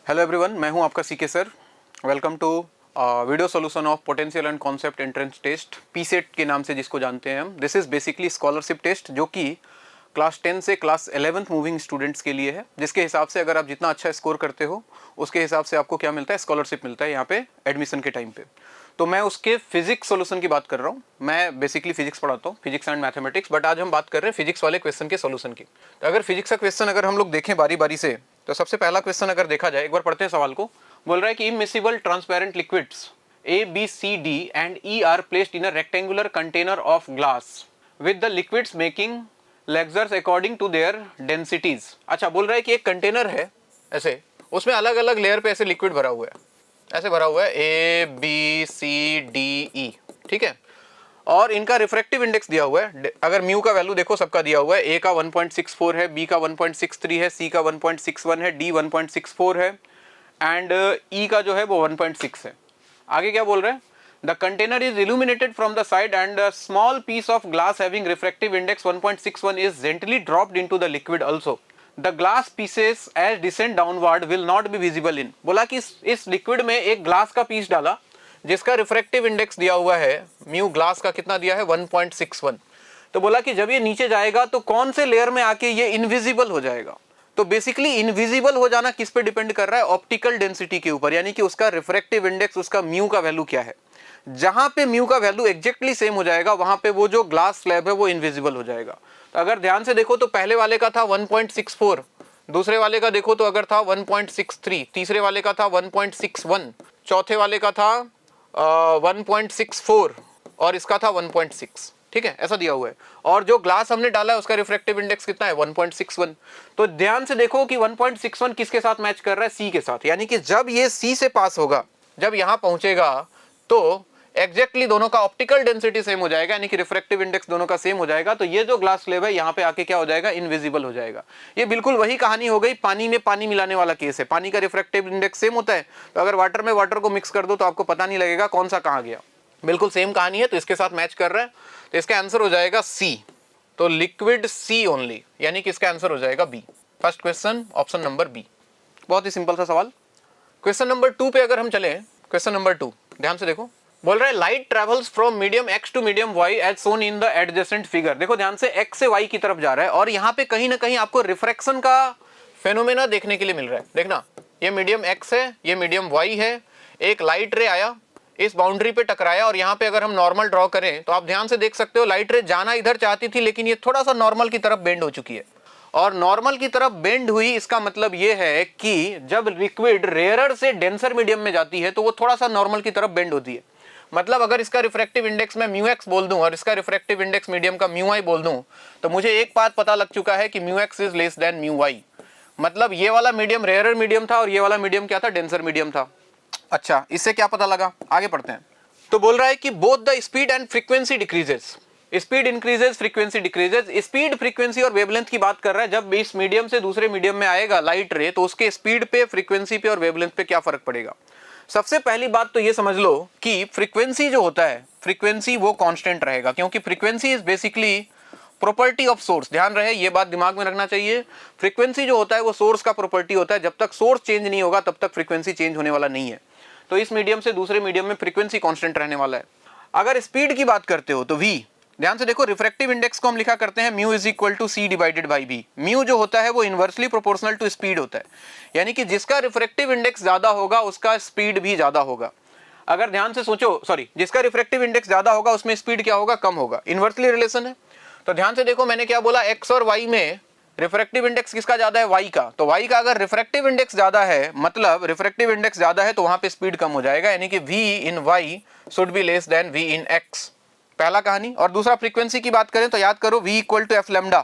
Hello everyone, मैं हूं आपका CK sir. Welcome to video solution of potential and concept entrance test, PCET के नाम से जिसको जानते हैं हम। This is basically scholarship test जो कि क्लास 10 से क्लास 11th मूविंग स्टूडेंट्स के लिए है, जिसके हिसाब से अगर आप जितना अच्छा स्कोर करते हो उसके हिसाब से आपको क्या मिलता है, स्कॉलरशिप मिलता है यहाँ पे एडमिशन के टाइम पे। तो मैं उसके फिजिक्स सॉल्यूशन की बात कर रहा हूँ। मैं बेसिकली फिजिक्स पढ़ाता हूँ, फिजिक्स एंड मैथमेटिक्स, बट आज हम बात कर रहे हैं फिजिक्स वाले क्वेश्चन के सॉल्यूशन की। तो अगर फिजिक्स का क्वेश्चन अगर हम लोग देखें बारी बारी से, तो सबसे पहला क्वेश्चन अगर देखा जाए, एक बार पढ़ते हैं सवाल को। बोल रहा है कि immiscible transparent liquids A B C D and E are placed in a rectangular container of glass with the liquids making lectures according to their densities. अच्छा, बोल रहा है कि एक कंटेनर है ऐसे, उसमें अलग अलग लेयर पे ऐसे लिक्विड भरा हुआ है, ऐसे भरा हुआ है ए बी सी डी ई, ठीक है। और इनका रिफ्रैक्टिव इंडेक्स दिया हुआ है। अगर म्यू का वैल्यू देखो सबका दिया हुआ है, ए का 1.64 है, बी का 1.63 है, सी का 1.61 है, डी 1.64 है एंड ई का जो है वो 1.6 है। आगे क्या बोल रहे हैं, the container is illuminated from the side and a small piece of glass having refractive index 1.61 is gently dropped into the liquid also. The glass pieces as descend downward will not be visible in. बोला कि इस liquid में एक glass का piece डाला जिसका refractive index दिया हुआ है, म्यू ग्लास का कितना दिया है, 1.61। तो बोला कि जब ये नीचे जाएगा तो कौन से लेयर में आके ये इनविजिबल हो जाएगा। तो बेसिकली इनविजिबल हो जाना किस पे डिपेंड कर रहा है, ऑप्टिकल डेंसिटी के ऊपर, यानी कि उसका रिफ्रैक्टिव इंडेक्स, उसका म्यू का वैल्यू क्या है। जहां पे म्यू का वैल्यू एग्जैक्टली सेम हो जाएगा वहां पे वो जो ग्लास स्लैब है वो इनविजिबल हो जाएगा। तो अगर ध्यान से देखो तो पहले वाले का था 1.64, दूसरे वाले का देखो तो अगर था 1.63, तीसरे वाले का था 1.61, चौथे वाले का था 1.64 और इसका था 1.6, ठीक है, ऐसा दिया हुआ है। और जो ग्लास हमने डाला है उसका रिफ्रैक्टिव इंडेक्स कितना है, 1.61। तो ध्यान से देखो कि 1.61 किसके साथ मैच कर रहा है, सी के साथ, यानी कि जब ये सी से पास होगा, जब यहां पहुंचेगा तो एग्जैक्टली दोनों का ऑप्टिकल डेंसिटी सेम हो जाएगा, यानी कि रिफ्रैक्टिव इंडेक्स दोनों का सेम हो जाएगा। तो ये जो ग्लास स्लैब है यहाँ पे आके क्या हो जाएगा, इनविजिबल हो जाएगा। ये बिल्कुल वही कहानी हो गई, पानी में पानी मिलाने वाला केस है। पानी का रिफ्रैक्टिव इंडेक्स सेम होता है, तो अगर वाटर में वाटर को मिक्स कर दो तो आपको पता नहीं लगेगा कौन सा कहाँ गया, बिल्कुल सेम कहानी है। तो इसके साथ मैच कर रहा है, तो इसका आंसर हो जाएगा सी। तो लिक्विड सी ओनली, यानी कि इसका आंसर हो जाएगा B. First question option number B. बहुत ही सिंपल सा सवाल। क्वेश्चन नंबर 2 पे अगर हम चले, क्वेश्चन नंबर 2 ध्यान से देखो। बोल रहा है light travels from medium X to medium Y as shown in the adjacent figure. देखो ध्यान से, एक्स से वाई की तरफ जा रहा है और यहाँ पे कहीं ना कहीं आपको रिफ्रैक्शन का फेनोमेना देखने के लिए मिल रहा है। देखना, ये मीडियम एक्स है, ये मीडियम वाई है, एक लाइट रे आया, इस बाउंड्री पे टकराया और यहाँ पे अगर हम नॉर्मल ड्रॉ करें तो आप ध्यान से देख सकते हो लाइट रे जाना इधर चाहती थी, लेकिन ये थोड़ा सा नॉर्मल की तरफ बेंड हो चुकी है। और नॉर्मल की तरफ बेंड हुई, इसका मतलब यह है कि जब लिक्विड रेयरर से डेंसर मीडियम में जाती है तो वो थोड़ा सा नॉर्मल की तरफ बेंड होती है। मतलब अगर इसका रिफ्रैक्टिव इंडेक्स मैं म्यू एक्स बोल दूं और इसका रिफ्रैक्टिव इंडेक्स मीडियम का म्यू आई बोल दूं, तो मुझे एक बात पता लग चुका है कि mu X is less than mu Y. मतलब ये वाला मीडियम रेयरर मीडियम था और ये वाला मीडियम क्या था, डेंसर मीडियम था। अच्छा, इससे क्या पता लगा, आगे पढ़ते हैं। तो बोल रहा है कि both the speed and frequency decreases, speed increases frequency decreases. Speed, frequency और वेवलेंथ की बात कर रहा है। जब इस मीडियम से दूसरे मीडियम में आएगा लाइट रे, तो उसके स्पीड पे, फ्रीक्वेंसी पे और वेवलेंथ पे क्या फर्क पड़ेगा। सबसे पहली बात तो ये समझ लो कि फ्रीक्वेंसी जो होता है, फ्रीक्वेंसी वो कांस्टेंट रहेगा, क्योंकि frequency is basically property of source. ध्यान रहे, ये बात दिमाग में रखना चाहिए। फ्रीक्वेंसी जो होता है वो सोर्स का प्रॉपर्टी होता है। जब तक सोर्स चेंज नहीं होगा तब तक फ्रीक्वेंसी चेंज होने वाला नहीं है। तो इस मीडियम से दूसरे मीडियम में फ्रीक्वेंसी कांस्टेंट रहने वाला है। अगर स्पीड की बात करते हो तो v, ध्यान से देखो, रिफ्रैक्टिव इंडेक्स को हम लिखा करते हैं mu is equal to C divided by V. Mu जो होता है वो इनवर्सली प्रोपोर्शनल टू स्पीड होता है, यानी कि जिसका रिफ्रैक्टिव इंडेक्स ज्यादा होगा उसका स्पीड भी ज्यादा होगा। अगर ध्यान से सोचो, सॉरी, जिसका रिफ्रैक्टिव इंडेक्स ज्यादा होगा उसमें स्पीड क्या होगा, कम होगा। इनवर्सली रिलेशन है। तो ध्यान से देखो, मैंने क्या बोला, एक्स और वाई में रिफ्रैक्टिव इंडेक्स किसका ज्यादा है, वाई का। तो वाई का अगर रिफ्रैक्टिव इंडेक्स ज्यादा है, मतलब रिफ्रैक्टिव इंडेक्स ज्यादा है, तो वहां पे स्पीड कम हो जाएगा, यानी कि v in y should be less than v in x। पहला कहानी। और दूसरा, फ्रीक्वेंसी की बात करें तो याद करो v equal to F lambda,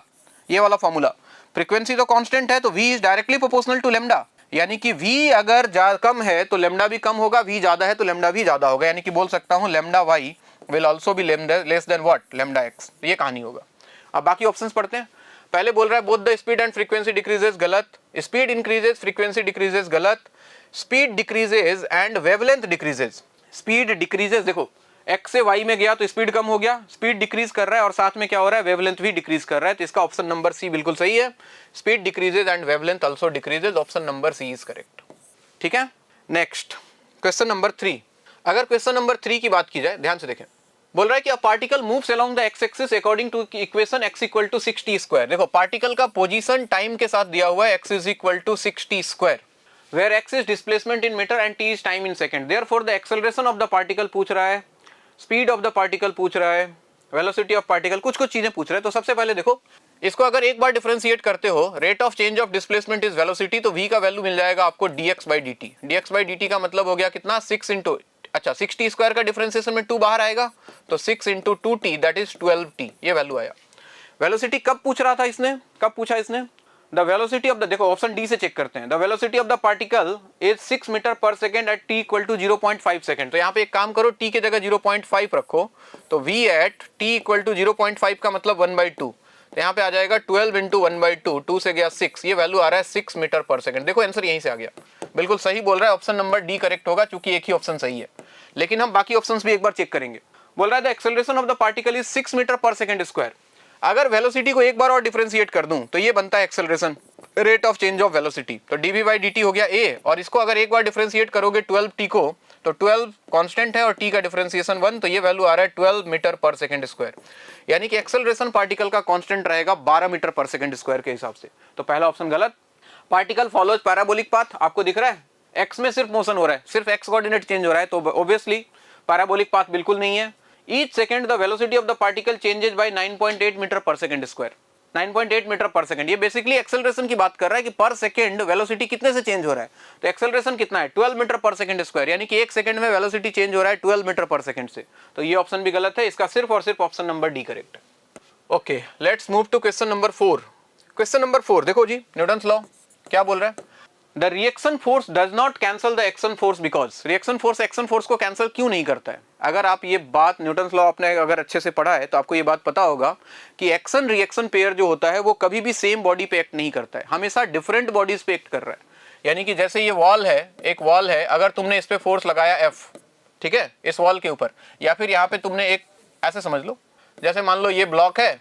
ये वाला फॉर्मूला। फ्रीक्वेंसी तो कांस्टेंट है, तो v is directly proportional to lambda, यानी कि v अगर कम है तो लेमडा भी कम होगा, v ज्यादा है तो लेमडा भी ज्यादा होगा, यानी कि बोल सकता हूं lambda y will also be less than what, lambda x। ये कहानी होगा। अब बाकी ऑप्शंस पढ़ते हैं। पहले बोल रहा है both the speed and frequency decreases, गलत। स्पीड इंक्रीजेस, फ्रीक्वेंसी डिक्रीजेस, गलत। Speed decreases and wavelength decreases. Speed decreases, देखो x से y में गया तो स्पीड कम हो गया, स्पीड डिक्रीज कर रहा है और साथ में क्या हो रहा है, वेवलेंथ भी डिक्रीज कर रहा है। तो इसका ऑप्शन नंबर सी बिल्कुल सही है। Speed decreases and wavelength also decreases, option number C is correct. ठीक है। Next question number 3। अगर क्वेश्चन नंबर 3 की बात की जाए, ध्यान से देखें, बोल रहा है कि a particle moves along the X axis according to equation x equal to 6t square. देखो पार्टिकल का पोजीशन टाइम के साथ दिया हुआ है, x is equal to 6t square, where x is displacement in meter and t is time in second. Therefore the acceleration of the particle पूछ रहा है, स्पीड ऑफ द पार्टिकल पूछ रहा है, वेलोसिटी ऑफ पार्टिकल, कुछ कुछ चीजें पूछ रहा है। तो सबसे पहले देखो, इसको अगर एक बार डिफरेंशिएट करते हो, rate of change of displacement is velocity, तो v का वैल्यू मिल जाएगा आपको dx by dt। dx by dt का मतलब हो गया कितना, 6 इंटू, अच्छा 6t स्क्वायर का डिफरेंशिएशन में 2 बाहर आएगा, तो 6 into 2t that is 12t, ये वैल्यू आया। वेलोसिटी कब पूछ रहा था इसने, कब पूछा इसने, द वेलोसिटी ऑफ द, देखो ऑप्शन डी से चेक करते हैं, the velocity of the particle is 6 meter पर second at t equal to 0.5 second. तो यहाँ पे एक काम करो, t के जगह 0.5 रखो, तो v at t equal to 0.5 का मतलब 1/2, तो यहाँ पे आ जाएगा 12 इंटू 1/2, 2 से गया 6, ये वैल्यू आ रहा है 6 मीटर पर सेकंड। देखो आंसर यहीं से आ गया, बिल्कुल सही बोल रहा है, ऑप्शन नंबर डी करेक्ट होगा, क्योंकि एक ही ऑप्शन सही है। लेकिन हम बाकी ऑप्शंस भी एक बार चेक करेंगे। बोल रहा है the acceleration of the particle is 6 meter per second square. अगर वेलोसिटी को एक बार और डिफरेंशिएट कर दूं तो ये बनता है acceleration, rate of change of velocity, तो dv बाई dt हो गया a, और इसको अगर एक बार डिफरेंशिएट करोगे 12t को, तो 12 कांस्टेंट है और t का डिफरेंशिएशन 1, तो ये वैल्यू आ रहा है 12 मीटर पर सेकंड स्क्वायर, यानी कि एक्सेलरेशन पार्टिकल का कांस्टेंट रहेगा 12 मीटर पर सेकंड स्क्वायर के हिसाब से। तो पहला ऑप्शन गलत। पार्टिकल फॉलोज पैराबोलिक पाथ, आपको दिख रहा है x में सिर्फ मोशन हो रहा है, सिर्फ x कोऑर्डिनेट चेंज हो रहा है, तो ऑब्वियसली पैराबोलिक पाथ बिल्कुल नहीं है। Each second the velocity of the particle changes by 9.8 meter per second square, 9.8 meter per second, ये बेसिकली एक्सेलरेशन की बात कर रहा है कि पर सेकंड वेलोसिटी कितने से चेंज हो रहा है, तो एक्सेलरेशन कितना है 12 मीटर पर सेकंड स्क्वायर, यानी कि एक सेकंड में वेलोसिटी चेंज हो रहा है 12 मीटर पर सेकंड से। तो ये ऑप्शन भी गलत है, इसका सिर्फ और सिर्फ ऑप्शन नंबर डी करेक्ट है। Okay, let's move to question number 4। Question number 4 देखो जी, न्यूटन्स लॉ क्या बोल रहा है, the reaction force does not cancel the action force because, reaction force action force को कैंसिल क्यों नहीं करता है। अगर आप ये बात न्यूटन्स लॉ आपने अगर अच्छे से पढ़ा है तो आपको ये बात पता होगा कि एक्शन रिएक्शन पेयर जो होता है वो कभी भी सेम बॉडी पे एक्ट नहीं करता है, हमेशा डिफरेंट बॉडीज पे एक्ट कर रहा है। यानी कि जैसे ये वॉल है, एक वॉल है, अगर तुमने इस पे फोर्स लगाया F, ठीक है, इस वॉल के ऊपर, या फिर यहाँ पे तुमने एक, ऐसे समझ लो, जैसे मान लो ये ब्लॉक है,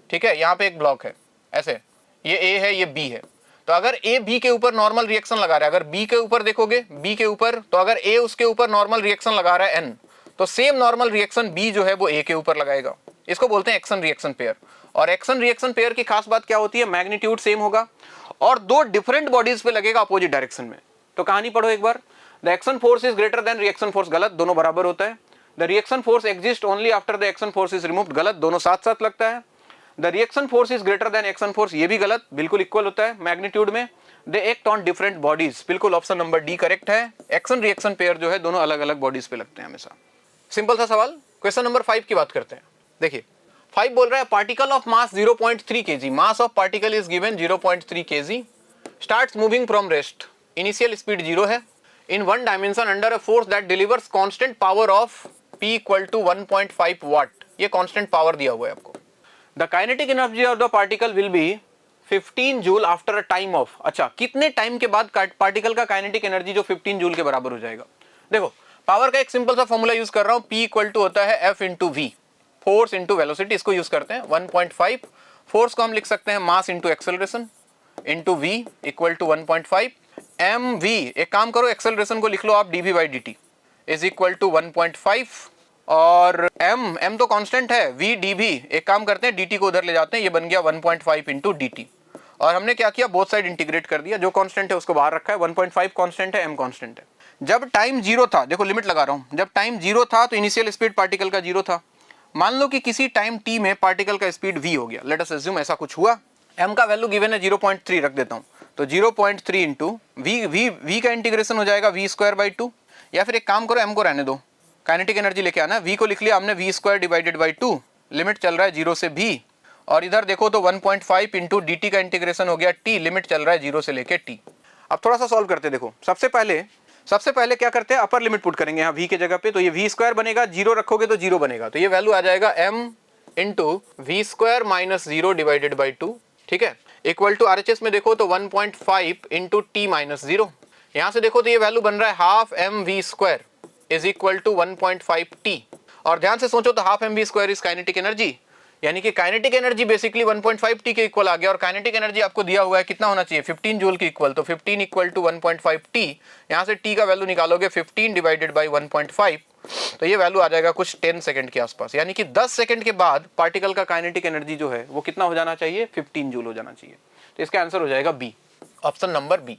ठीक है, यहाँ पे एक ब्लॉक है, ऐसे ये A है, ये B है, तो अगर A B के ऊपर नॉर्मल रिएक्शन लगा रहा है, अगर B के ऊपर देखोगे, B के ऊपर, तो अगर A उसके ऊपर नॉर्मल रिएक्शन लगा रहा है N, तो सेम नॉर्मल रिएक्शन B जो है वो A के ऊपर लगाएगा। इसको बोलते हैं एक्शन रिएक्शन पेयर। और एक्शन रिएक्शन पेयर की खास बात क्या होती है, मैग्नीट्यूड सेम होगा और दो डिफरेंट बॉडीज पे लगेगा अपोजिट डायरेक्शन में। तो कहानी पढ़ो एक बार, the action force is greater than reaction force, गलत, दोनों बराबर होता है। The reaction force exist only after the action force is removed, गलत, दोनों साथ साथ लगता है। The reaction force is greater than action force, ये भी गलत, बिल्कुल इक्वल होता है मैग्नीट्यूड में। They act on different bodies, बिल्कुल ऑप्शन नंबर डी करेक्ट है। एक्शन रिएक्शन पेयर जो है दोनों अलग अलग बॉडीज पे लगते हैं हमेशा। सिंपल सा सवाल। क्वेश्चन नंबर 5 की बात करते हैं। देखिए 5 बोल रहा है particle of mass 0.3 kg, mass of particle is given 0.3 kg, starts moving from rest, initial speed 0 है, in one dimension under a force that delivers constant power of P equal to 1.5 watt, ये constant power दिया हुआ है आपको। The kinetic energy of the particle will be 15 joule after a time of, अच्छा कितने time के बाद particle का काइनेटिक एनर्जी जो 15 जूल के बराबर हो जाएगा। देखो पावर का एक सिंपल सा फॉर्मूला यूज कर रहा हूं, P इक्वल टू होता है F into V, force into velocity, इसको यूज करते हैं 1.5, फोर्स को हम लिख सकते हैं mass into acceleration into V equal to 1.5 mv, एक काम करो एक्सेलरेशन को लिख लो आप dv by dt is equal to 1.5, और m तो कांस्टेंट है, v dv, एक काम करते हैं dt को उधर ले जाते हैं, ये बन गया 1.5 इंटू dt, और हमने क्या किया बोथ साइड इंटीग्रेट कर दिया, जो कांस्टेंट है उसको बाहर रखा है, 1.5 कांस्टेंट है, m कांस्टेंट है। जब टाइम 0 था, देखो लिमिट लगा रहा हूं, जब टाइम 0 था तो इनिशियल स्पीड पार्टिकल का 0 था। मान लो कि किसी टाइम t में पार्टिकल का स्पीड v हो गया, लेट अस अज्यूम ऐसा कुछ हुआ, m का वैल्यू गिवन है 0.3 रख देता हूं, तो 0.3 इंटू v का इंटीग्रेशन हो जाएगा v स्क्वायर बाई 2, या फिर एक काम करो m को रहने दो, काइनेटिक एनर्जी लेके आना, v को लिख लिया हमने v square divided by 2, limit चल रहा है 0 से v, और इधर देखो तो 1.5 इंटू dt का इंटीग्रेशन हो गया t, लिमिट चल रहा है 0 से लेके t। अब थोड़ा सा सॉल्व करते, देखो सबसे पहले क्या करते हैं, अपर लिमिट पुट करेंगे यहाँ v के जगह पे, तो ये v स्क्वायर बनेगा, 0 रखोगे तो 0 बनेगा, तो ये वैल्यू आ जाएगा m into V square minus 0 divided by 2, ठीक है, इक्वल टू RHS में देखो तो 1.5 इंटू टी माइनस 0, यहाँ से देखो तो ये वैल्यू बन रहा है half M V square is equal to 1.5 T, और ध्यान से सोचो तो half M V square is kinetic energy, यानी कि काइनेटिक एनर्जी बेसिकली 1.5 टी के इक्वल आ गया, और काइनेटिक एनर्जी आपको दिया हुआ है कितना होना चाहिए 15 जूल के इक्वल, तो 15 इक्वल टू 1.5 टी, यहाँ से टी का वैल्यू निकालोगे 15 डिवाइडेड बाई 1.5, तो ये वैल्यू आ जाएगा कुछ 10 सेकंड के आसपास, यानी कि 10 सेकंड के बाद पार्टिकल का काइनेटिक एनर्जी जो है वो कितना हो जाना चाहिए 15 जूल हो जाना चाहिए। तो इसका आंसर हो जाएगा बी, ऑप्शन नंबर बी।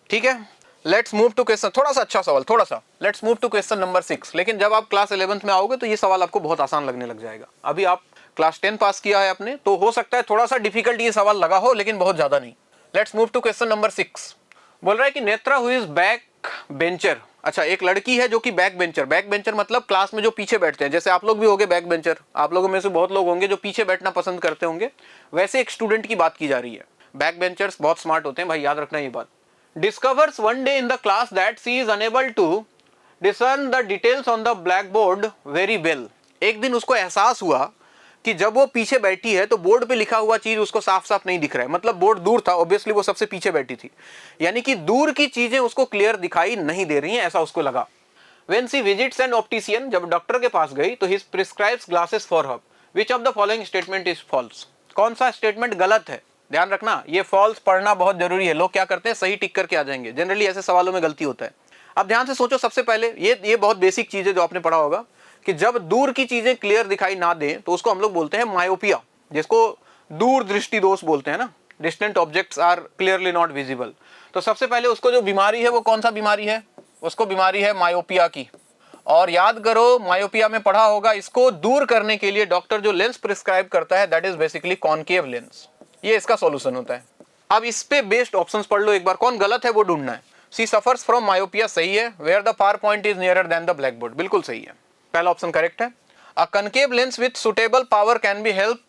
ठीक है, लेट्स मूव टू क्वेश्चन, थोड़ा सा अच्छा सवाल, थोड़ा सा let's move to question number 6। लेकिन जब आप क्लास 11th में आओगे तो ये सवाल आपको बहुत आसान लगने लग जाएगा। अभी आप क्लास 10 पास किया है आपने, तो हो सकता है थोड़ा सा डिफिकल्ट ये सवाल लगा हो, लेकिन बहुत ज्यादा नहीं। Let's move to question number 6। बोल रहा है कि Netra who is back bencher, अच्छा एक लड़की है जो कि बैक बेंचर, बैक बेंचर मतलब क्लास में जो पीछे बैठते हैं, जैसे आप लोग भी होंगे बैक बेंचर, आप लोगों में से बहुत लोग होंगे जो पीछे बैठना पसंद करते होंगे, वैसे एक स्टूडेंट की बात की जा रही है। बैक बेंचर्स बहुत स्मार्ट होते हैं भाई, याद रखना ये बात। Discovers one day in the class that she is unable to discern the details on the black board very well. एक दिन उसको एहसास हुआ कि जब वो पीछे बैठी है तो बोर्ड पे लिखा हुआ चीज उसको साफ साफ नहीं दिख रहा है, मतलब बोर्ड दूर था, ऑब्वियसली वो सबसे पीछे बैठी थी, यानी कि दूर की चीजें उसको क्लियर दिखाई नहीं दे रही हैं, ऐसा उसको लगा। When she visits an optician, जब डॉक्टर के पास गई तो he prescribes glasses for her. Which of the following statement is false? कौन सा स्टेटमेंट गलत है? ध्यान रखना, ये फॉल्स पढ़ना बहुत जरूरी है। लोग क्या करते हैं, सही टिक करके आ जाएंगे, जनरली ऐसे सवालों में गलती होता है। अब ध्यान से सोचो, सबसे पहले ये बहुत बेसिक चीज है जो आपने पढ़ा होगा कि जब दूर की चीजें क्लियर दिखाई ना दें तो उसको हम लोग बोलते हैं मायोपिया, जिसको दूर दृष्टि दोष बोलते हैं ना, distant objects are clearly not visible. तो सबसे पहले उसको जो बीमारी है वो कौन सा बीमारी है, उसको बीमारी है मायोपिया की। और याद करो, मायोपिया में पढ़ा होगा, इसको दूर करने के लिए डॉक्टर जो लेंस प्रिस्क्राइब करता है that is basically concave lens, ये इसका सॉल्यूशन होता है। अब इस पे बेस्ड ऑप्शंस पढ़ लो एक बार, कौन गलत है वो ढूंढना है। सी सफर्स फ्रॉम मायोपिया सही है, where the far point is nearer than the black board बिल्कुल सही है, पहला ऑप्शन करेक्ट है। A concave lens with suitable power can be help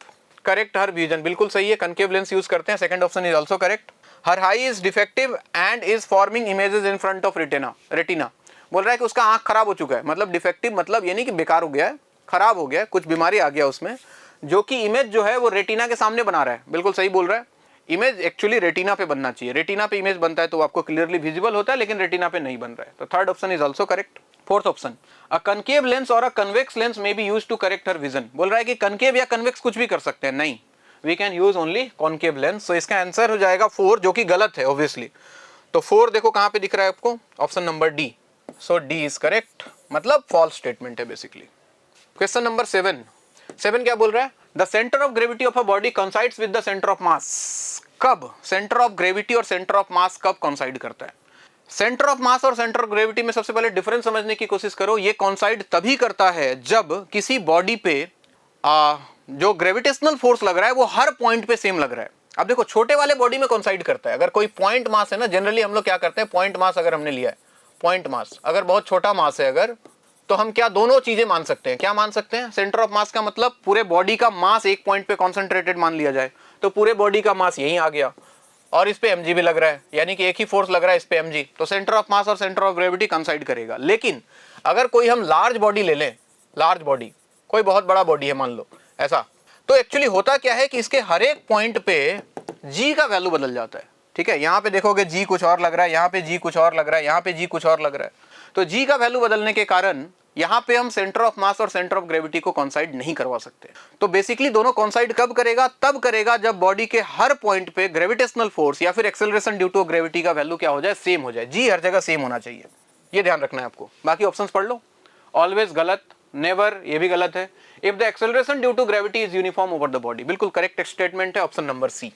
correct her vision बिल्कुल सही है, कनकेव लेंस यूज करते हैं, second option is also correct. Her eye is defective and is forming images in front of retina, बोल रहा है कि उसका आंख खराब हो चुका है, मतलब डिफेक्टिव मतलब ये नहीं कि बेकार हो गया है, खराब हो गया है, कुछ बीमारी आ गया उसमें, जो कि इमेज जो है वो रेटिना के सामने बना रहा है, बिल्कुल सही बोल रहा है। इमेज एक्चुअली रेटिना पे बनना चाहिए, रेटिना पे इमेज बनता है तो आपको क्लियरली विजिबल होता है, लेकिन रेटिना पे नहीं बन रहा है, तो third option is also correct. Fourth option, a concave lens और a convex lens may be used to correct her vision, बोल रहा है कि कनकेव या कन्वेक्स कुछ भी कर सकते हैं, नहीं, we can use only concave lens. So इसका आंसर हो जाएगा 4, जो कि गलत है ऑब्वियसली। तो 4 देखो कहां पे दिख रहा है आपको, option number D, so D is correct, मतलब फॉल्स स्टेटमेंट है बेसिकली। क्वेश्चन नंबर 7 क्या बोल रहा है, the centre of gravity of a body coincides with the centre of mass. कब सेंटर ऑफ ग्रेविटी और सेंटर ऑफ मास कब coincide करता है? सेंटर ऑफ मास और सेंटर ऑफ ग्रेविटी में सबसे पहले डिफरेंस समझने की कोशिश करो। ये कंसाइड तभी करता है जब किसी बॉडी पे जो ग्रेविटेशनल फोर्स लग रहा है वो हर पॉइंट पे सेम लग रहा है। अब देखो, छोटे वाले बॉडी में कंसाइड करता है, अगर कोई पॉइंट मास है ना, जनरली हम लोग क्या करते हैं, पॉइंट मास अगर हमने लिया है, पॉइंट मास अगर बहुत छोटा मास है अगर, तो हम क्या दोनों चीजें मान सकते हैं, क्या मान सकते हैं, सेंटर ऑफ मास का मतलब पूरे बॉडी का मास एक पॉइंट पे कॉन्सेंट्रेटेड मान लिया जाए, तो पूरे बॉडी का मास यहीं आ गया, और इस पे mg भी लग रहा है, यानी कि एक ही फोर्स लग रहा है इस पे mg, तो सेंटर ऑफ मास और सेंटर ऑफ ग्रेविटी कंसाइड करेगा। लेकिन अगर कोई हम लार्ज बॉडी ले लें, लार्ज बॉडी, कोई बहुत बड़ा बॉडी है मान लो ऐसा, तो एक्चुअली होता क्या है कि इसके हर एक पॉइंट पे g का वैल्यू बदल जाता है। ठीक है, यहाँ पे देखोगे g कुछ और लग रहा है, यहाँ पे g कुछ और लग रहा है, यहाँ पे g कुछ और लग रहा है, तो g का वैल्यू बदलने के कारण यहाँ पे हम सेंटर ऑफ मास और सेंटर ऑफ ग्रेविटी को कॉन्साइड नहीं करवा सकते। तो बेसिकली दोनों कॉन्साइड कब करेगा, तब करेगा जब बॉडी के हर पॉइंट पे ग्रेविटेशनल फोर्स या फिर एक्सेलरेशन ड्यू टू ग्रेविटी का वैल्यू क्या हो जाए, सेम हो जाए। जी हर जगह सेम होना चाहिए, ये ध्यान रखना है आपको। बाकी ऑप्शंस पढ़ लो, ऑलवेज गलत, नेवर ये भी गलत है, if the acceleration due to gravity is uniform over the body बिल्कुल करेक्ट स्टेटमेंट है, ऑप्शन नंबर सी।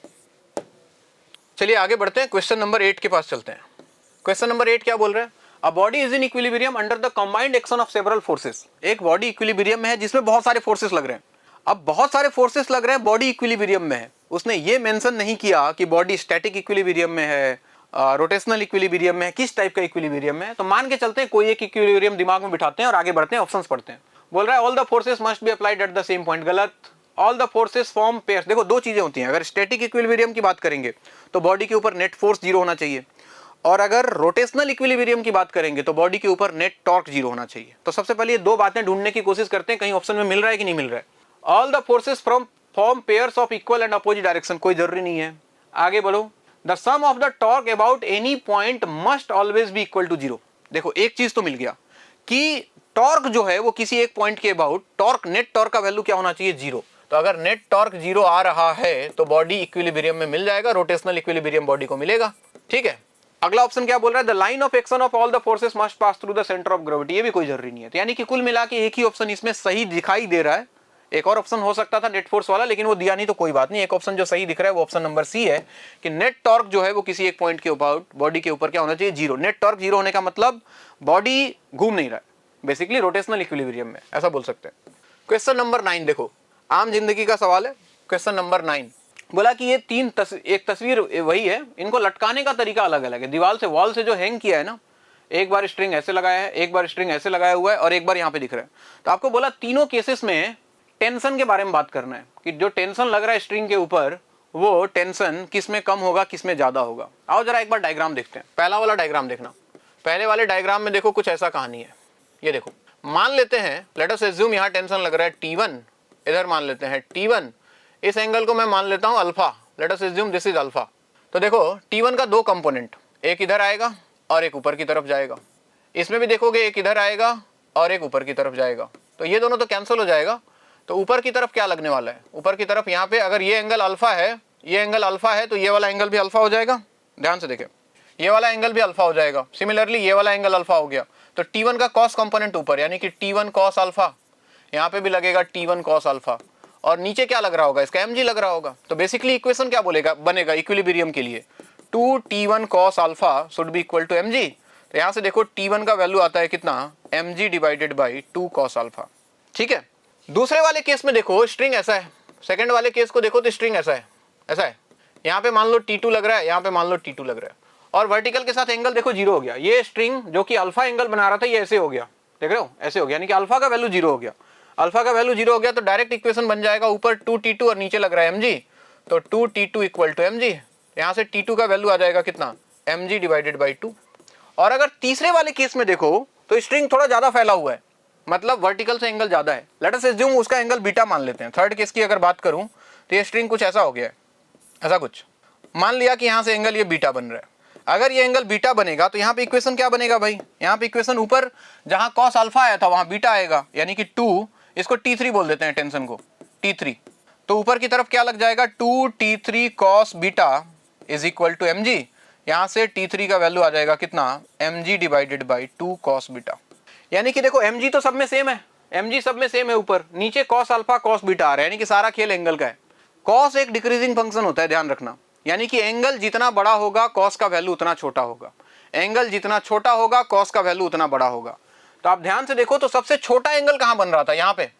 चलिए आगे बढ़ते हैं, क्वेश्चन नंबर 8 के पास चलते हैं। क्वेश्चन नंबर 8 क्या बोल रहा है, a body is in equilibrium under the combined action of several forces. एक बॉडी इक्विलिब्रियम में है जिसमें बहुत सारे फोर्सेस लग रहे हैं। अब बहुत सारे फोर्सेस लग रहे हैं, बॉडी इक्विलिब्रियम में है, उसने ये मेंशन नहीं किया कि बॉडी स्टैटिक इक्विलिब्रियम में है, रोटेशनल इक्विलिब्रियम में है, किस टाइप का इक्विलिब्रियम में है। तो मान के चलते हैं कोई एक इक्विलिब्रियम दिमाग में बिठाते हैं और आगे बढ़ते हैं, ऑप्शंस पढ़ते हैं। बोल रहा है all the forces must be applied at the same point, गलत। All the forces form pairs, देखो दो चीजें होती हैं, अगर स्टैटिक इक्विलिब्रियम की बात करेंगे तो बॉडी के ऊपर नेट फोर्स 0 होना चाहिए, और अगर रोटेशनल इक्विलिब्रियम की बात करेंगे तो बॉडी के ऊपर नेट टॉर्क 0 होना चाहिए। तो सबसे पहले ये दो बातें ढूंढने की कोशिश करते हैं, कहीं ऑप्शन में मिल रहा है कि नहीं मिल रहा है। All the forces from form pairs of equal and opposite direction, कोई जरूरी नहीं है। आगे बढ़ो, the sum of the torque about any point must always be equal to 0। देखो एक चीज तो मिल गया कि टॉर्क जो है वो किसी एक पॉइंट के अबाउट टॉर्क, नेट टॉर्क का वैल्यू क्या होना चाहिए, 0। तो अगर नेट टॉर्क 0 आ रहा है तो बॉडी इक्विलिब्रियम में मिल जाएगा, रोटेशनल इक्विलिब्रियम बॉडी को मिलेगा। ठीक है, अगला ऑप्शन क्या बोल रहा है, the line of action of all the forces must pass through the centre of gravity. ये भी कोई जरूरी नहीं है, तो यानी कि कुल मिला के एक ही ऑप्शन इसमें सही दिखाई दे रहा है। एक और ऑप्शन हो सकता था नेट फोर्स वाला, लेकिन वो दिया नहीं तो कोई बात नहीं। एक ऑप्शन जो सही दिख रहा है वो ऑप्शन नंबर सी है कि नेट टॉर्क जो है वो किसी एक पॉइंट के ऊपर बॉडी के ऊपर क्या होना चाहिए, 0। नेट टॉर्क 0 होने का मतलब बॉडी घूम नहीं रहा है, बेसिकली रोटेशनल इक्विलिब्रियम में, ऐसा बोल सकते हैं। क्वेश्चन नंबर 9 देखो, आम जिंदगी का सवाल है। क्वेश्चन नंबर 9 बोला कि ये एक तस्वीर वही है, इनको लटकाने का तरीका अलग अलग है। दीवार से, वॉल से जो हैंग किया है ना, एक बार स्ट्रिंग ऐसे लगाया है, एक बार स्ट्रिंग ऐसे लगाया हुआ है और एक बार यहाँ पे दिख रहा है। तो आपको बोला तीनों केसेस में टेंशन के बारे में बात करना है कि जो टेंशन लग रहा है स्ट्रिंग के ऊपर, वो टेंशन किस में कम होगा, किस में ज्यादा होगा। आओ जरा एक बार डायग्राम देखते हैं। पहला वाला डायग्राम देखना। पहले वाले डायग्राम में देखो कुछ ऐसा कहानी है। ये देखो, मान लेते हैं, लेट अस अज्यूम यहाँ टेंशन लग रहा है T1, इधर मान लेते हैं T1, इस एंगल को मैं मान लेता हूँ alpha, let us assume this is alpha. तो देखो T1 का दो कंपोनेंट, एक इधर आएगा और एक ऊपर की तरफ जाएगा। इसमें भी देखोगे एक इधर आएगा और एक ऊपर की तरफ जाएगा, तो ये दोनों तो कैंसिल हो जाएगा। तो ऊपर की तरफ क्या लगने वाला है, ऊपर की तरफ यहाँ पे अगर ये एंगल अल्फा है, ये एंगल अल्फा है, तो ये वाला एंगल भी अल्फा हो जाएगा। ध्यान से देखें, ये वाला एंगल भी अल्फा हो जाएगा। सिमिलरली ये वाला एंगल अल्फा हो गया, तो T1 का कॉस कंपोनेंट ऊपर, यानी कि T1 कॉस अल्फा, यहाँ पे भी लगेगा T1 कॉस अल्फा, और नीचे क्या लग रहा होगा, इसका mg लग रहा होगा। तो बेसिकली इक्वेशन क्या बनेगा इक्विलिब्रियम के लिए, 2T1 cos alpha should be equal to mg। तो यहाँ से देखो T1 का वैल्यू आता है कितना, mg divided by 2 cos alpha. ठीक है, दूसरे वाले केस में देखो स्ट्रिंग ऐसा है, सेकंड वाले केस को देखो तो स्ट्रिंग ऐसा है। यहाँ पे मान लो T2 लग रहा है, यहाँ पे मान लो T2 लग रहा है, और वर्टिकल के साथ एंगल देखो 0 हो गया। ये स्ट्रिंग जो कि अल्फा एंगल बना रहा था, ये ऐसे हो गया, देख रहे हो, ऐसे हो गया, यानी कि अल्फा का वैल्यू 0 हो गया। अल्फा का वैल्यू 0 हो गया तो डायरेक्ट इक्वेशन बन जाएगा, ऊपर 2T2 और नीचे लग रहा है mg, तो 2T2 इक्वल टू mg। यहाँ से T2 का वैल्यू आ जाएगा कितना, mg डिवाइडेड बाई 2। और अगर तीसरे वाले केस में देखो तो स्ट्रिंग थोड़ा ज्यादा फैला हुआ है, मतलब वर्टिकल से एंगल ज्यादा है। लेट अस अज्यूम उसका एंगल बीटा मान लेते हैं। थर्ड केस की अगर बात करूं तो ये स्ट्रिंग कुछ ऐसा हो गया है, ऐसा कुछ मान लिया कि यहाँ से एंगल ये बीटा बन रहा है। अगर ये एंगल बीटा बनेगा तो यहाँ पे इक्वेशन क्या बनेगा भाई, यहाँ पे इक्वेशन ऊपर जहां कॉस अल्फा आया था वहां बीटा आएगा, यानी कि 2, इसको T3 बोल देते हैं, टेंशन को T3। तो ऊपर की तरफ क्या लग जाएगा, 2T3 cos beta is equal to mg। यहाँ से T3 का वैल्यू आ जाएगा कितना, mg divided by 2 cos beta. यानी कि देखो mg तो सब में सेम है, mg सब में सेम है, ऊपर नीचे कॉस अल्फा कॉस बीटा आ रहा है, यानी कि सारा खेल एंगल का है। कॉस एक डिक्रीजिंग फंक्शन होता है, ध्यान रखना, यानी कि एंगल जितना बड़ा होगा कॉस का वैल्यू उतना छोटा होगा, एंगल जितना छोटा होगा कॉस का वैल्यू उतना बड़ा होगा। तो आप ध्यान से देखो तो सबसे छोटा एंगल कहां बन रहा था, यहाँ पे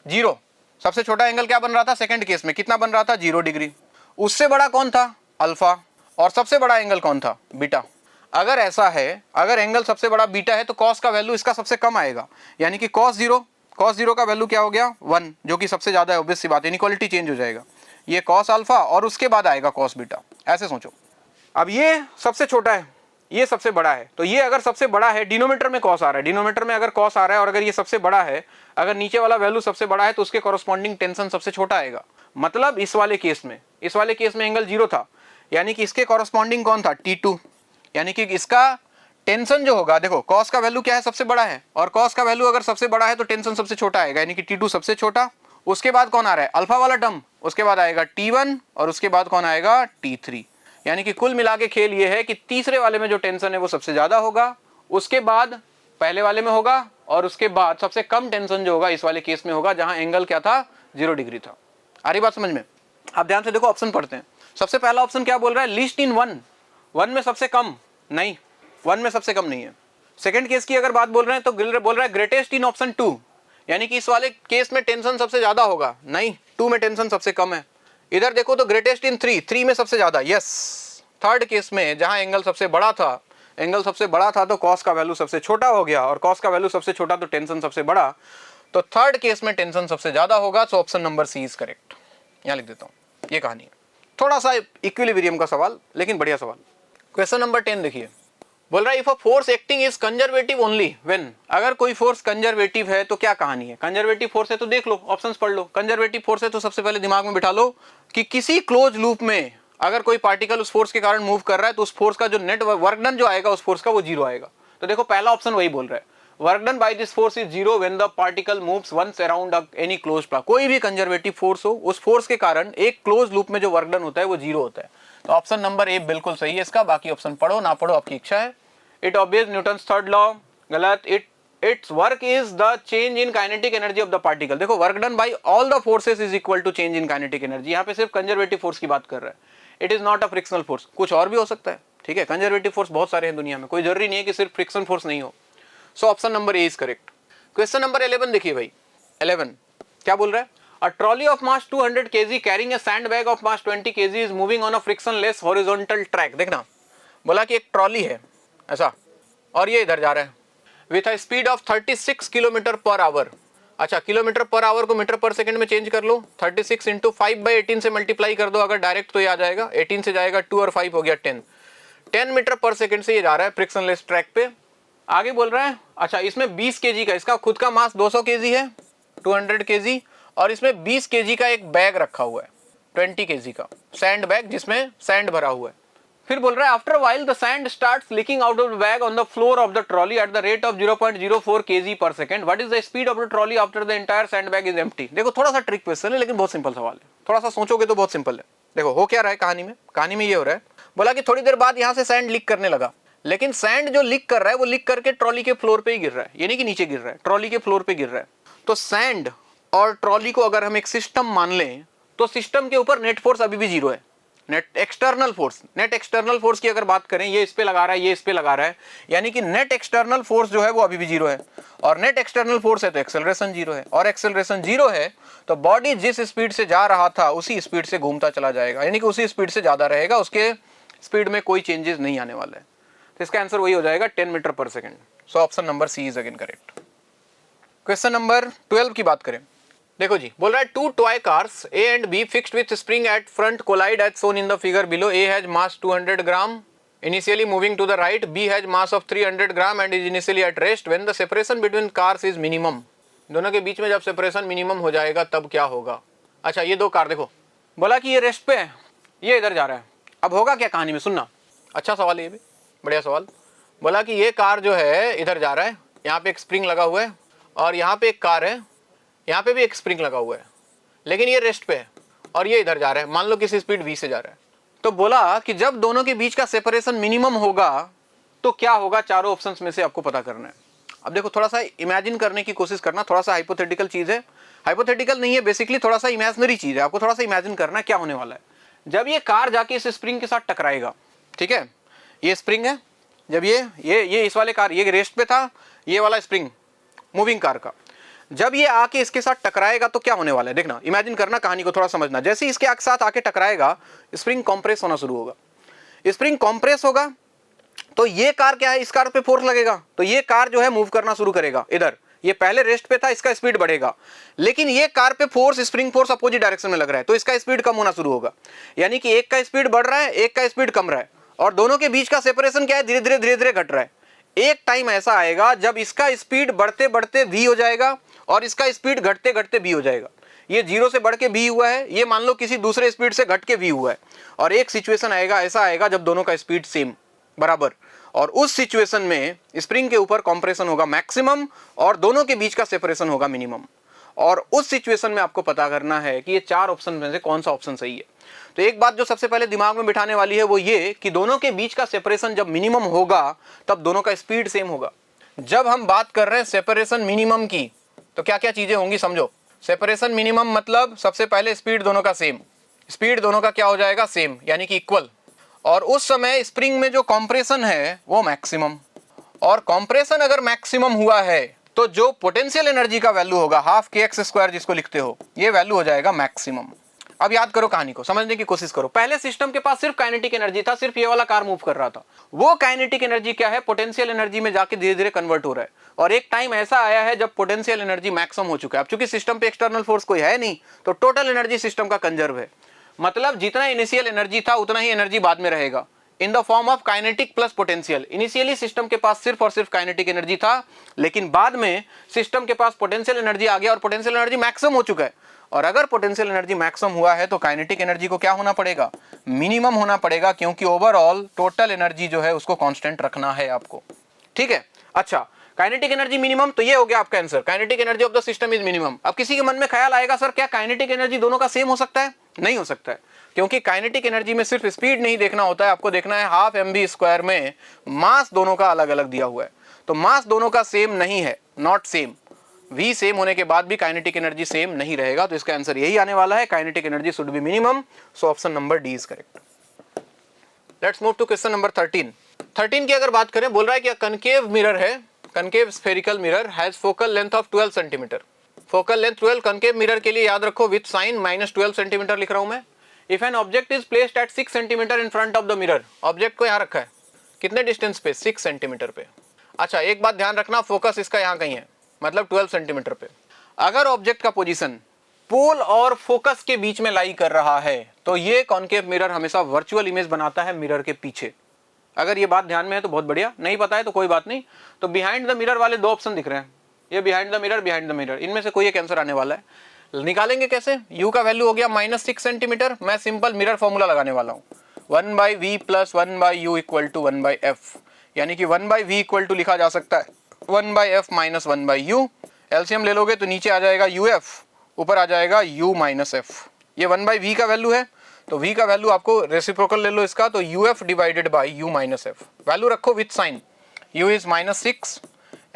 0। सबसे छोटा एंगल क्या बन रहा था सेकंड केस में, कितना बन रहा था, 0 डिग्री। उससे बड़ा कौन था, अल्फा, और सबसे बड़ा एंगल कौन था, बीटा। अगर ऐसा है, अगर एंगल सबसे बड़ा बीटा है तो कॉस का वैल्यू इसका सबसे कम आएगा, यानी कि कॉस 0 का वैल्यू क्या हो गया, 1, जो कि सबसे ज्यादा है, ऑब्वियस सी बात है, इनइक्वालिटी चेंज हो जाएगा। ये कॉस अल्फा और उसके बाद आएगा कॉस बीटा, ऐसे सोचो। अब ये सबसे छोटा है, ये सबसे बड़ा है, तो ये अगर सबसे बड़ा है, डिनोमीटर में कॉस आ रहा है, डिनोमीटर में अगर कॉस आ रहा है और अगर ये सबसे बड़ा है, अगर नीचे वाला वैल्यू सबसे बड़ा है तो उसके कॉरस्पॉन्डिंग टेंशन सबसे छोटा आएगा। मतलब इस वाले केस में एंगल 0 था, यानी कि इसके कॉरस्पॉन्डिंग कौन था, T2, यानी कि इसका टेंशन जो होगा, देखो कॉस का वैल्यू क्या है, सबसे बड़ा है, और कॉस का वैल्यू अगर सबसे बड़ा है तो टेंशन सबसे छोटा आएगा, यानी कि T2 सबसे छोटा। उसके बाद कौन आ रहा है, अल्फा वाला टर्म, उसके बाद आएगा T1 और उसके बाद कौन आएगा, T3। यानी कि कुल मिला के खेल ये है कि तीसरे वाले में जो टेंशन है वो सबसे ज्यादा होगा, उसके बाद पहले वाले में होगा, और उसके बाद सबसे कम टेंशन जो होगा इस वाले केस में होगा, जहां एंगल क्या था, 0 डिग्री था। आ रही बात समझ में। आप ध्यान से देखो, ऑप्शन पढ़ते हैं। सबसे पहला ऑप्शन क्या बोल रहा है, लीस्ट इन 1 में सबसे कम नहीं, 1 में सबसे कम नहीं है। सेकंड केस की अगर बात बोल रहे हैं तो बोल रहा है ग्रेटेस्ट इन ऑप्शन 2, यानी कि इस वाले केस में टेंशन सबसे ज्यादा होगा, नहीं 2 में टेंशन सबसे कम है। इधर देखो तो ग्रेटेस्ट इन 3 में सबसे ज्यादा, यस। थर्ड केस में जहां एंगल सबसे बड़ा था तो कॉस का वैल्यू सबसे छोटा हो गया, और कॉस का वैल्यू सबसे छोटा तो टेंशन सबसे बड़ा, तो थर्ड केस में टेंशन सबसे ज्यादा होगा। So option number C is correct. यहां लिख देता हूं, ये कहानी है। थोड़ा सा इक्विलिब्रियम का सवाल, लेकिन बढ़िया सवाल। क्वेश्चन नंबर 10 देखिए, बोल रहा है if a force acting is conservative only when, अगर कोई फोर्स कंजर्वेटिव है तो क्या कहानी है। कंजर्वेटिव फोर्स है तो देख लो, ऑप्शंस पढ़ लो। कंजर्वेटिव फोर्स है तो सबसे पहले दिमाग में बिठा लो कि किसी क्लोज लूप में अगर कोई पार्टिकल उस फोर्स के कारण मूव कर रहा है तो उस फोर्स का जो नेट वर्क डन जो आएगा उस फोर्स का वो 0 आएगा। तो देखो पहला ऑप्शन वही बोल रहा है, work done by this force is zero when the particle moves once around any close path. कोई भी कंजर्वेटिव फोर्स हो, उस फोर्स के कारण एक क्लोज लूप में जो वर्क डन होता है वो जीरो होता है। तो ऑप्शन नंबर ए बिल्कुल सही है इसका, बाकी ऑप्शन पढ़ो ना पढ़ो आपकी इच्छा है। It obvious Newton's third law, गलत। It's work is the change in kinetic energy of the particle. देखो work done by all the forces is equal to change in kinetic energy, यहाँ पे सिर्फ कंजर्वेटिव फोर्स की बात कर रहा है। It is not a frictional force, कुछ और भी हो सकता है, ठीक है। कंजर्वेटिव फोर्स बहुत सारे हैं दुनिया में, कोई जरूरी नहीं है कि सिर्फ फ्रिक्शन फोर्स नहीं हो। सो option number A is correct. Question number 11 देखिए भाई, 11 क्या बोल रहा है? A trolley of mass 200 kg carrying a sandbag of mass 20 kg is moving on a frictionless horizontal track। देखना, बोला कि एक ट्रॉली है ऐसा और ये इधर जा रहा है with a speed of 36 kilometre per hour. अच्छा, किलोमीटर पर आवर को मीटर पर सेकंड में चेंज कर लो, 36 इंटू 5/18 से मल्टीप्लाई कर दो अगर डायरेक्ट तो ये आ जाएगा, 18 से जाएगा 2 और 5 हो गया 10 मीटर पर सेकंड से ये जा रहा है फ्रिक्शनलेस ट्रैक पे। आगे बोल रहा है, अच्छा इसमें 20 केजी का, इसका खुद का मास 200 केजी है 200 केजी, और इसमें 20 केजी का एक बैग रखा हुआ है 20 केजी का सैंड बैग जिसमें सैंड भरा हुआ है। फिर बोल रहा है after while the sand starts leaking out of the bag on the floor of the trolley at the rate of 0.04 KG per second. What is the speed of the trolley after the entire sand bag is empty. देखो थोड़ा सा trick question है लेकिन बहुत simple सवाल है, थोड़ा सा सोचोगे तो बहुत सिंपल है। देखो हो क्या रहा है कहानी में ये हो रहा है, बोला कि थोड़ी देर बाद यहाँ से सैंड लीक करने लगा, लेकिन सैंड जो लीक कर रहा है वो लीक करके ट्रॉली के फ्लोर पे ही गिर रहा है, यानी कि नीचे गिर रहा है, ट्रॉली के फ्लोर पे गिर रहा है। तो सैंड और ट्रॉली को अगर हम एक सिस्टम मान लें तो सिस्टम के ऊपर नेट फोर्स अभी भी जीरो है। नेट एक्सटर्नल फोर्स की अगर बात करें, ये इस पे लगा रहा है, ये इस पे लगा रहा है, यानी कि नेट एक्सटर्नल फोर्स जो है वो अभी भी जीरो है। और नेट एक्सटर्नल फोर्स है तो एक्सेलरेशन जीरो है, और एक्सेलरेशन जीरो है तो बॉडी जिस स्पीड से जा रहा था उसी स्पीड से घूमता चला जाएगा, यानी कि उसी स्पीड से ज्यादा रहेगा, उसके स्पीड में कोई चेंजेस नहीं आने वाला है। तो इसका आंसर वही हो जाएगा 10 मीटर पर second. So option number C is again correct. Question number 12 की बात करें, देखो जी, बोल रहा है two toy cars A and B fixed with spring at front collide as shown in the figure below. A has mass 200 gram initially moving to the right, B has mass of 300 gram and is initially at rest. When the separation between cars is minimum, दोनों के बीच में जब separation minimum हो जाएगा तब क्या होगा? अच्छा ये दो कार देखो, बोला कि ये रेस्ट पे है, ये इधर जा रहा है, अब होगा क्या कहानी में, सुनना। अच्छा सवाल है ये भी, बढ़िया सवाल। बोला कि ये कार जो है इधर जा रहा है, यहाँ पे एक स्प्रिंग लगा हुआ है, और यहाँ पे एक कार है, यहाँ पे भी एक स्प्रिंग लगा हुआ है, लेकिन ये रेस्ट पे है और ये इधर जा रहा है, मान लो किसी स्पीड v से जा रहा है। तो बोला कि जब दोनों के बीच का सेपरेशन मिनिमम होगा तो क्या होगा, चारों ऑप्शंस में से आपको पता करना है। अब देखो थोड़ा सा इमेजिन करने की कोशिश करना, थोड़ा सा हाइपोथेटिकल चीज है, हाइपोथेटिकल नहीं है बेसिकली, थोड़ा सा इमेजिनरी चीज है, आपको थोड़ा सा इमेजिन करना है क्या होने वाला है। जब ये कार जाके इस स्प्रिंग के साथ टकराएगा, ठीक है, ये स्प्रिंग है, जब ये इस वाले कार, ये रेस्ट पे था, ये वाला स्प्रिंग मूविंग कार का, जब ये आके इसके साथ टकराएगा तो क्या होने वाला है, देखना, इमेजिन करना, कहानी को थोड़ा समझना। जैसे ही इसके साथ आके टकराएगा स्प्रिंग कंप्रेस होना शुरू होगा, स्प्रिंग कंप्रेस होगा तो ये कार क्या है, इस कार पे फोर्स लगेगा, तो ये कार जो है मूव करना शुरू करेगा इधर, ये पहले रेस्ट पे था, इसका स्पीड बढ़ेगा, लेकिन ये कार पे force, spring force opposite direction में लग रहा है तो इसका स्पीड कम होना शुरू होगा, यानी कि एक का स्पीड बढ़ रहा है, एक का स्पीड कम रहा है, और दोनों के बीच का सेपरेशन क्या है, धीरे धीरे घट रहा है। एक टाइम ऐसा आएगा जब इसका स्पीड बढ़ते बढ़ते v हो जाएगा और इसका स्पीड घटते घटते b हो जाएगा। ये 0 से बढ़ के b हुआ है, ये मान लो किसी दूसरे स्पीड से घट के v हुआ है, और एक सिचुएशन आएगा, ऐसा आएगा जब दोनों का स्पीड सेम बराबर, और उस सिचुएशन में स्प्रिंग के ऊपर कंप्रेशन होगा मैक्सिमम और दोनों के बीच का सेपरेशन होगा मिनिमम। और उस सिचुएशन में आपको पता करना है कि ये चार ऑप्शन में से कौन सा ऑप्शन सही है। तो एक बात जो सबसे पहले दिमाग में बिठाने वाली है वो ये कि दोनों के बीच का सेपरेशन जब मिनिमम होगा तब दोनों का स्पीड सेम होगा। जब हम बात कर रहे हैं सेपरेशन मिनिमम की तो क्या क्या चीजें होंगी समझो। सेपरेशन मिनिमम मतलब सबसे पहले स्पीड दोनों का सेम, स्पीड दोनों का क्या हो जाएगा, सेम, यानी कि इक्वल। और उस समय स्प्रिंग में जो कंप्रेशन है वो मैक्सिमम, और कंप्रेशन अगर मैक्सिमम हुआ है तो जो पोटेंशियल एनर्जी का वैल्यू होगा हाफ kx² जिसको लिखते हो, ये वैल्यू हो जाएगा मैक्सिमम। अब याद करो कहानी को, समझने की कोशिश करो। पहले सिस्टम के पास सिर्फ काइनेटिक एनर्जी था, सिर्फ ये वाला कार मूव कर रहा था। वो काइनेटिक एनर्जी क्या है, पोटेंशियल एनर्जी में जाके धीरे धीरे कन्वर्ट हो रहा है, और एक टाइम ऐसा आया है जब पोटेंशियल एनर्जी मैक्सिमम हो चुका है। अब चूंकि सिस्टम पे एक्सटर्नल फोर्स कोई है नहीं तो टोटल एनर्जी सिस्टम का कंजर्व है, मतलब जितना इनिशियल एनर्जी था उतना ही एनर्जी बाद में रहेगा in the form of kinetic plus potential. Initially system के पास सिर्फ और सिर्फ काइनेटिक एनर्जी था, लेकिन बाद में सिस्टम के पास पोटेंशियल एनर्जी आ गया और पोटेंशियल एनर्जी मैक्सिमम हो चुका है। और अगर पोटेंशियल एनर्जी मैक्सिमम हुआ है तो काइनेटिक एनर्जी को क्या होना पड़ेगा, मिनिमम होना पड़ेगा, क्योंकि ओवरऑल टोटल एनर्जी जो है उसको कांस्टेंट रखना है आपको, ठीक है। अच्छा, काइनेटिक एनर्जी मिनिमम, तो ये हो गया आपका answer, kinetic energy of the system is minimum. अब किसी के मन में ख्याल आएगा सर क्या काइनेटिक एनर्जी दोनों का सेम हो सकता है? नहीं हो सकता है, क्योंकि काइनेटिक एनर्जी में सिर्फ स्पीड नहीं देखना होता है, आपको देखना है हाफ mv² में मास दोनों का अलग अलग दिया हुआ है, तो मास दोनों का सेम नहीं है, नॉट सेम। v सेम होने के बाद भी काइनेटिक एनर्जी सेम नहीं रहेगा, तो इसका आंसर यही आने वाला है, kinetic energy should be minimum. So option number D is correct. Let's move to question number 13 की अगर बात करें, बोल रहा है कि कनकेव मिरर है, concave spherical mirror has focal length of 12 centimetre. Focal length 12 concave mirror के लिए याद रखो विथ साइन -12 सेंटीमीटर लिख रहा हूं मैं। If an object is placed at 6 centimetre in front of the mirror, object को यहां रखा है कितने डिस्टेंस पे? 6 सेंटीमीटर पे। अच्छा एक बात ध्यान रखना, फोकस इसका यहां कहीं है, मतलब 12 सेंटीमीटर पे। अगर ऑब्जेक्ट का पोजीशन पोल और फोकस के बीच में लाई कर रहा है तो ये कॉनकेव मिरर हमेशा वर्चुअल इमेज बनाता है मिरर के पीछे। अगर ये बात ध्यान में है तो बहुत बढ़िया, नहीं पता है तो कोई बात नहीं। तो बिहाइंड द मिरर वाले दो ऑप्शन दिख रहे हैं, ये बिहाइंड द मिरर, इनमें से कोई एक आंसर आने वाला है। निकालेंगे कैसे? u का वैल्यू हो गया -6 सेंटीमीटर, मैं सिंपल मिरर फॉर्मूला लगाने वाला हूँ, 1/v + 1/u = 1/f, यानी कि 1/v इक्वल टू लिखा जा सकता है 1/f - 1/u। एलसीएम ले लोगे तो नीचे आ जाएगा uf, ऊपर आ जाएगा u - f। ये 1/v का वैल्यू है, तो v का वैल्यू आपको रेसिप्रोकल ले लो इसका, तो uf divided by u - f। Value रखो with sign, u is -6,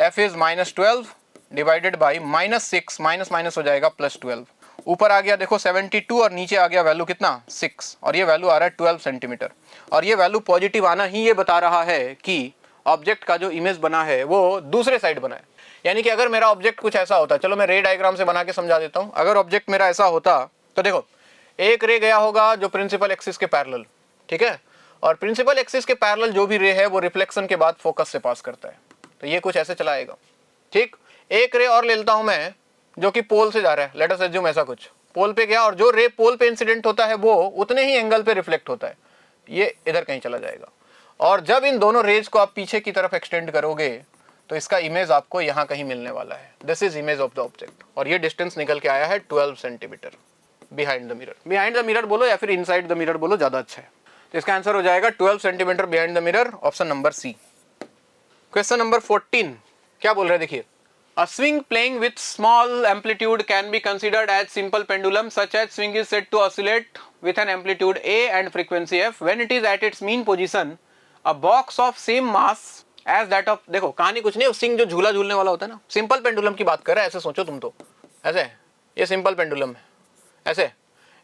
f is -12 divided by -6, minus हो जाएगा +12। ऊपर आ गया देखो 72 और नीचे आ गया वैल्यू कितना 6, और ये वैल्यू आ रहा है 12 सेंटीमीटर। और ये वैल्यू पॉजिटिव आना ही ये बता रहा है कि ऑब्जेक्ट का जो इमेज बना है वो दूसरे साइड बना है। यानी कि अगर मेरा ऑब्जेक्ट कुछ ऐसा होता, चलो मैं रे डायग्राम से बना के समझा देता हूँ। अगर ऑब्जेक्ट मेरा ऐसा होता तो देखो एक रे गया होगा जो प्रिंसिपल एक्सिस के पैरेलल, ठीक है, और प्रिंसिपल एक्सिस के पैरेलल जो भी रे है वो रिफ्लेक्शन के बाद फोकस से पास करता है, तो ये कुछ ऐसे चला आएगा। ठीक, एक रे और ले लेता हूं मैं जो कि पोल से जा रहा है, लेट अस अज्यूम ऐसा कुछ, पोल पे गया और जो रे पोल पे इंसिडेंट होता है वो उतने ही एंगल पे रिफ्लेक्ट होता है, ये इधर कहीं चला जाएगा। और जब इन दोनों रेज को आप पीछे की तरफ एक्सटेंड करोगे तो इसका इमेज आपको यहाँ कहीं मिलने वाला है, this is image of the object, और ये डिस्टेंस निकल के आया है 12 centimetre behind the mirror. Behind the mirror बोलो या फिर इनसाइड द मिरर बोलो, ज्यादा अच्छा है। तो इसका आंसर हो जाएगा 12 centimetre behind the mirror, option number C. Question number 14 क्या बोल रहे हैं देखिए, A swing playing with small amplitude can be considered as simple pendulum, such as swing is said to oscillate with an amplitude A and frequency f when it is at its mean position. A box of same mass as that of, देखो कहानी कुछ नहीं, swing जो झूला झूलने वाला होता है ना, सिंपल पेंडुलम की बात कर रहा है, ऐसे सोचो तुम तो, ऐसे ये सिंपल पेंडुलम है, ऐसे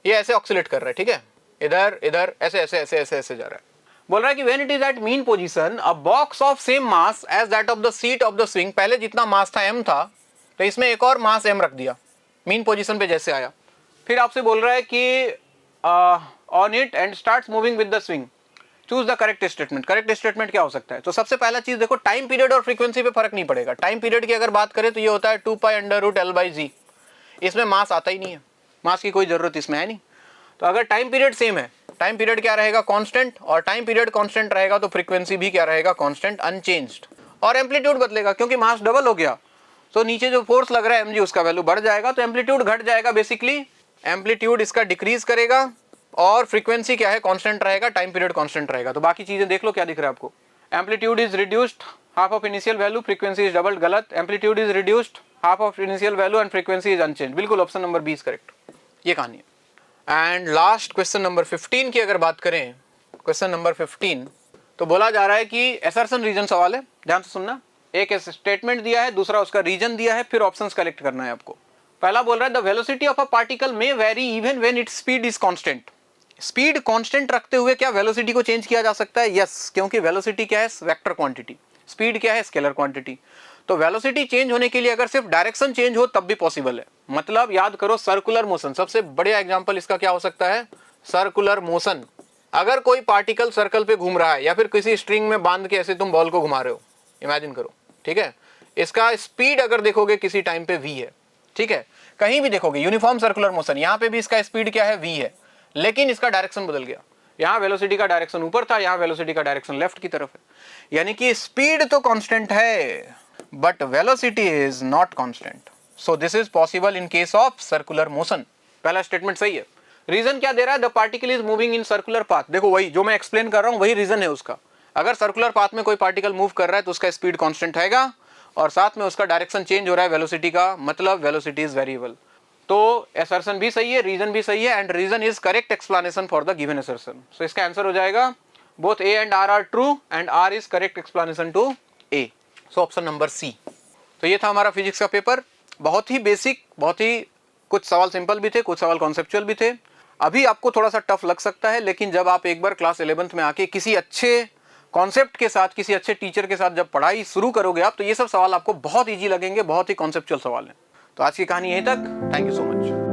ये ऐसे ऑक्सिलेट कर रहा है, ठीक है, इधर इधर ऐसे ऐसे ऐसे ऐसे ऐसे जा रहा है। बोल रहा है कि when it is at mean position a box of same mass as that of the seat of the swing, पहले जितना मास था m था तो इसमें एक और मास m रख दिया मीन पोजीशन पे जैसे आया। फिर आपसे बोल रहा है कि on it and starts moving with the swing, choose the correct statement. Correct statement क्या हो सकता है? तो सबसे पहला चीज देखो, टाइम पीरियड और फ्रीक्वेंसी पे फर्क नहीं पड़ेगा। टाइम पीरियड की अगर बात करें तो ये होता है 2π√L/g, इसमें मास आता ही नहीं है, मास की कोई जरूरत इसमें है नहीं। तो अगर टाइम पीरियड सेम है, टाइम पीरियड क्या रहेगा? कांस्टेंट, और टाइम पीरियड कांस्टेंट रहेगा तो फ्रीक्वेंसी भी क्या रहेगा? Constant, unchanged. और एम्पलीट्यूड बदलेगा क्योंकि मास डबल हो गया, तो नीचे जो फोर्स लग रहा है mg उसका वैल्यू बढ़ जाएगा, तो एम्पलीट्यूड घट जाएगा, बेसिकली एम्पलीट्यूड इसका डिक्रीज करेगा, और फ्रीक्वेंसी क्या है? कांस्टेंट रहेगा, टाइम पीरियड कांस्टेंट रहेगा। तो बाकी चीजें देख लो क्या दिख रहा है आपको, amplitude is reduced half of initial value, frequency is doubled, गलत, amplitude is reduced half of initial value and frequency is unchange, बिल्कुल ऑप्शन नंबर 20 करेक्ट, ये कहानी है। एंड लास्ट क्वेश्चन नंबर 15 की अगर बात करें, क्वेश्चन नंबर 15 तो बोला जा रहा है कि एसर्शन रीजन सवाल है, ध्यान से सुनना। एक स्टेटमेंट दिया है, दूसरा उसका रीजन दिया है, फिर ऑप्शंस कलेक्ट करना है आपको। पहला बोल रहा है the velocity of a particle may very even when its speed is constant. Speed constant रखते हुए क्या वेलोसिटी को चेंज किया जा सकता है? यस, क्योंकि वेलोसिटी क्या है? वेक्टर क्वांटिटी, स्पीड क्या है? Scalar quantity. तो वेलोसिटी चेंज होने के लिए अगर सिर्फ डायरेक्शन चेंज हो तब भी पॉसिबल है। मतलब याद करो, सर्कुलर मोशन, सबसे बढ़िया एग्जांपल इसका क्या हो सकता है? Circular motion. अगर कोई पार्टिकल सर्कल पे घूम रहा है या फिर किसी स्ट्रिंग में बांध के ऐसे तुम बॉल को घुमा रहे हो, इमेजिन करो, ठीक है, इसका स्पीड अगर देखोगे किसी टाइम पे v है, ठीक है, कहीं भी देखोगे यूनिफॉर्म सर्कुलर मोशन, यहाँ पे भी इसका स्पीड क्या है? v है, लेकिन इसका डायरेक्शन बदल गया, यहाँ वेलोसिटी का डायरेक्शन ऊपर था, यहाँ वेलोसिटी का डायरेक्शन लेफ्ट की तरफ है। यानी कि स्पीड तो कांस्टेंट है but velocity is not constant, so this is possible in case of circular motion. पहला स्टेटमेंट सही है। रीजन क्या दे रहा है? The particle is moving in circular path. देखो वही जो मैं एक्सप्लेन कर रहा हूं वही रीजन है उसका। अगर सर्कुलर पाथ में कोई पार्टिकल मूव कर रहा है तो उसका स्पीड कांस्टेंट रहेगा, और साथ में उसका डायरेक्शन चेंज हो रहा है वेलोसिटी का, मतलब वेलोसिटी इज वेरिएबल। तो असर्शन भी सही है, रीजन भी सही है, and reason is correct explanation for the given assertion. So इसका आंसर हो जाएगा both A and R true and R is correct explanation to A. So option number C. तो ये था हमारा फिजिक्स का पेपर, बहुत ही बेसिक, बहुत ही, कुछ सवाल सिंपल भी थे, कुछ सवाल कॉन्सेप्चुअल भी थे। अभी आपको थोड़ा सा टफ लग सकता है, लेकिन जब आप एक बार क्लास 11th में आके किसी अच्छे कॉन्सेप्ट के साथ, किसी अच्छे टीचर के साथ जब पढ़ाई शुरू करोगे आप, तो ये सब सवाल आपको बहुत ईजी लगेंगे, बहुत ही कॉन्सेप्चुअल सवाल है। तो आज की कहानी यहीं तक। Thank you so much.